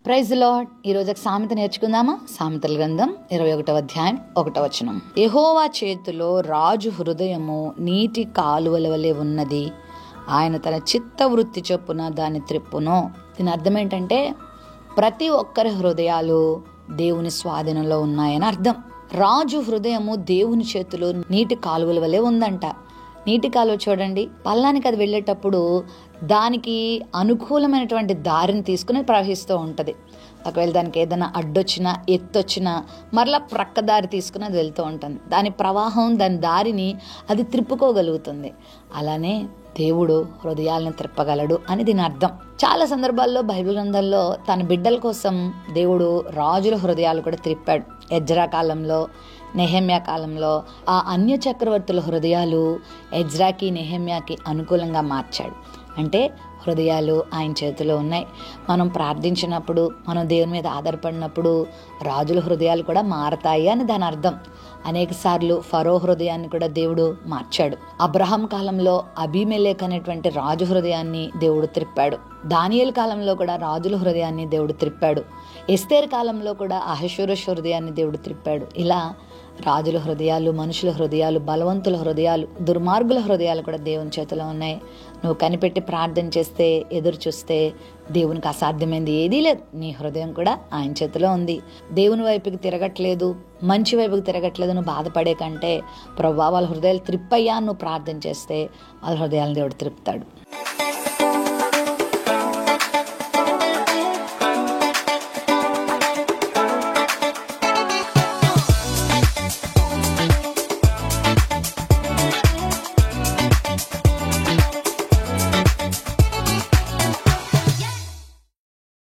Praise the lord. ఈ రోజు సామెత నేర్చుకుందామా? సామెతల గ్రంథం 21వ అధ్యాయం 1వ వచనం. యెహోవా చేతిలో రాజు హృదయము నీటి కాలువల వలె ఉన్నది, ఆయన తన చిత్త వృత్తి చొప్పున దాన్ని త్రిప్పును. దీని అర్థం ఏంటంటే ప్రతి ఒక్కరి హృదయాలు దేవుని స్వాధీనంలో ఉన్నాయని అర్థం. రాజు హృదయము దేవుని చేతిలో నీటి కాలువల వలె ఉందంట. నీటి కాలువ చూడండి, పల్లానికి అది వెళ్ళేటప్పుడు దానికి అనుకూలమైనటువంటి దారిని తీసుకుని ప్రవహిస్తూ ఉంటుంది. ఒకవేళ దానికి ఏదైనా అడ్డొచ్చినా ఎత్తొచ్చినా మరలా ప్రక్క దారి తీసుకుని అది వెళ్తూ ఉంటుంది. దాని ప్రవాహం, దాని దారిని అది త్రిప్పుకోగలుగుతుంది. అలానే దేవుడు హృదయాలను త్రిప్పగలడు అని దీని అర్థం. చాలా సందర్భాల్లో బైబిల్ గ్రంథంలో తన బిడ్డల కోసం దేవుడు రాజుల హృదయాలు కూడా త్రిప్పాడు. ఎజ్రా కాలంలో, నెహెమ్యా కాలంలో ఆ అన్య చక్రవర్తుల హృదయాలు ఎజ్రాకి, నెహెమ్యాకి అనుకూలంగా మార్చాడు. అంటే హృదయాలు ఆయన చేతిలో ఉన్నాయి. మనం ప్రార్థించినప్పుడు, మనం దేవుని మీద ఆధారపడినప్పుడు రాజుల హృదయాలు కూడా మారతాయి అని దాని అర్థం. అనేక సార్లు ఫరో హృదయాన్ని కూడా దేవుడు మార్చాడు. అబ్రహాం కాలంలో అబీమెలెకు అనేటువంటి రాజు హృదయాన్ని దేవుడు త్రిప్పాడు. దానియేలు కాలంలో కూడా రాజుల హృదయాన్ని దేవుడు త్రిప్పాడు. ఎస్తేరు కాలంలో కూడా అహష్వేరోషు హృదయాన్ని దేవుడు త్రిప్పాడు. ఇలా రాజుల హృదయాలు, మనుషుల హృదయాలు, బలవంతుల హృదయాలు, దుర్మార్గుల హృదయాలు కూడా దేవుని చేతిలో ఉన్నాయి. నువ్వు కనిపెట్టి ప్రార్థన చేస్తే, ఎదురు చూస్తే దేవునికి అసాధ్యమైంది ఏదీ లేదు. నీ హృదయం కూడా ఆయన చేతిలో ఉంది. దేవుని వైపుకి తిరగట్లేదు, మంచి వైపుకి తిరగట్లేదు నువ్వు బాధపడే కంటే, ప్రభువా వాళ్ళ హృదయాలు త్రిప్పయ్యా నువ్వు ప్రార్థన చేస్తే వాళ్ళ హృదయాలను దేవుడు త్రిప్పుతాడు.